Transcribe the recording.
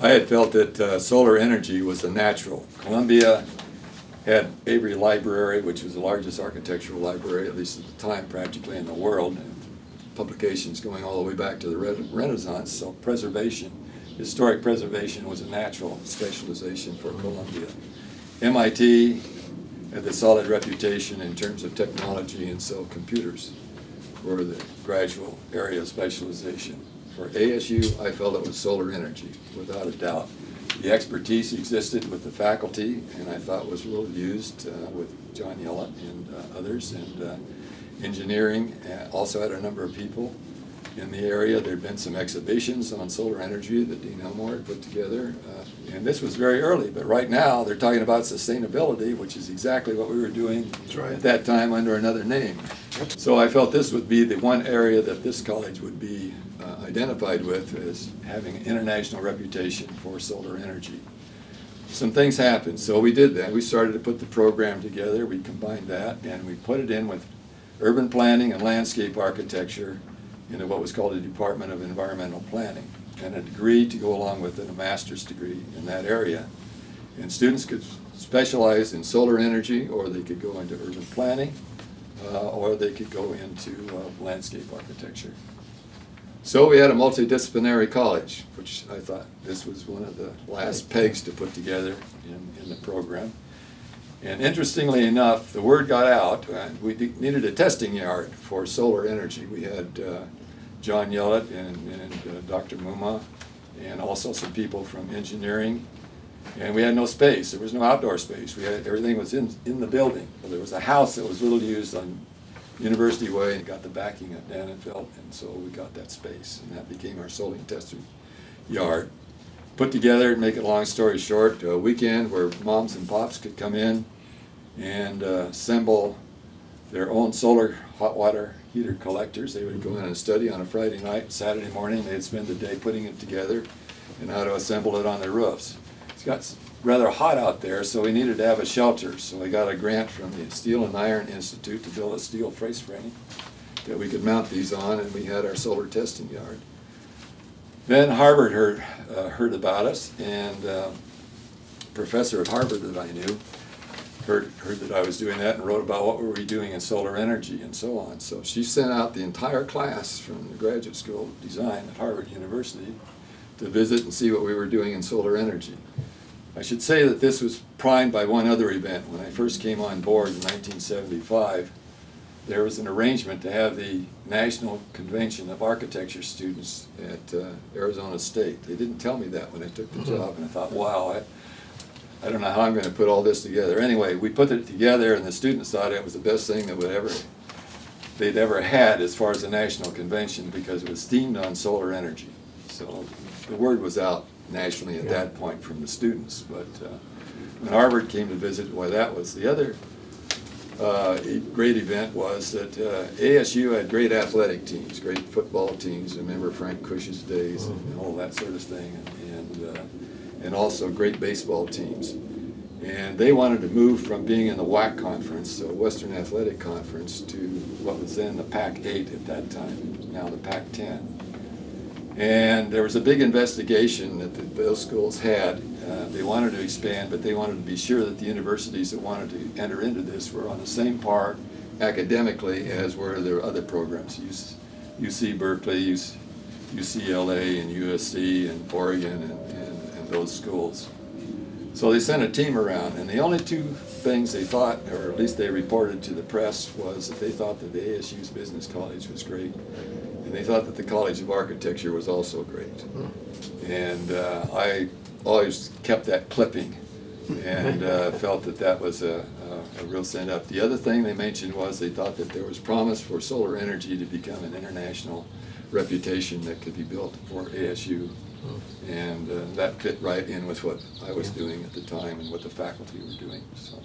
I had felt that solar energy was a natural. Columbia had Avery Library, which was the largest architectural library, at least at the time, practically in the world. Publications going all the way back to the Renaissance, so preservation, historic preservation was a natural specialization for Columbia. MIT had the solid reputation in terms of technology, and so computers were the gradual area of specialization. For ASU, I felt it was solar energy, without a doubt. The expertise existed with the faculty, and I thought was well used with John Yellett and others, and engineering also had a number of people in the area. There had been some exhibitions on solar energy that Dean Elmore had put together, and this was very early, but right now they're talking about sustainability, which is exactly what we were doing at that time under another name. So I felt this would be the one area that this college would be identified with as having an international reputation for solar energy. Some things happened, so we did that. We started to put the program together, we combined that, and we put it in with urban planning and landscape architecture into what was called a Department of Environmental Planning, and a degree to go along with it, a master's degree in that area. And students could specialize in solar energy, or they could go into urban planning, or they could go into landscape architecture. So we had a multidisciplinary college, which I thought this was one of the last pegs to put together in the program. And interestingly enough, the word got out, and we needed a testing yard for solar energy. We had John Yellett and Dr. Muma, and also some people from engineering. And we had no space. There was no outdoor space. Everything was in the building. So there was a house that was little used on University Way, and got the backing of Dannenfeld, and so we got that space, and that became our solar testing yard. Put together, to make it a long story short, a weekend where moms and pops could come in and assemble their own solar hot water heater collectors. They would go in and study on a Friday night. Saturday morning they'd spend the day putting it together and how to assemble it on their roofs. It's got rather hot out there, so we needed to have a shelter. So we got a grant from the Steel and Iron Institute to build a steel face frame that we could mount these on, and we had our solar testing yard. Then Harvard heard about us, and a professor at Harvard that I knew heard that I was doing that and wrote about what we were doing in solar energy and so on. So she sent out the entire class from the Graduate School of Design at Harvard University to visit and see what we were doing in solar energy. I should say that this was primed by one other event. When I first came on board in 1975, there was an arrangement to have the National Convention of Architecture students at Arizona State. They didn't tell me that when I took the job, and I thought, wow, I don't know how I'm going to put all this together. Anyway, we put it together, and the students thought it was the best thing that they'd ever had as far as a national convention, because it was themed on solar energy. So the word was out nationally at that point from the students. But when Harvard came to visit, well, that was the other great event was that ASU had great athletic teams, great football teams. Remember Frank Cush's days and all that sort of thing, and also great baseball teams. And they wanted to move from being in the WAC conference, so Western Athletic Conference, to what was then the Pac-8 at that time, now the Pac-10. And there was a big investigation that those schools had. They wanted to expand, but they wanted to be sure that the universities that wanted to enter into this were on the same par academically as were their other programs, UC Berkeley, UCLA, and USC, and Oregon, and those schools. So they sent a team around, and the only two things they thought, or at least they reported to the press, was that they thought that the ASU's Business College was great, and they thought that the College of Architecture was also great. And I always kept that clipping, and felt that that was a real send up. The other thing they mentioned was they thought that there was promise for solar energy to become an international reputation that could be built for ASU. And that fit right in with what I was doing at the time and what the faculty were doing. So.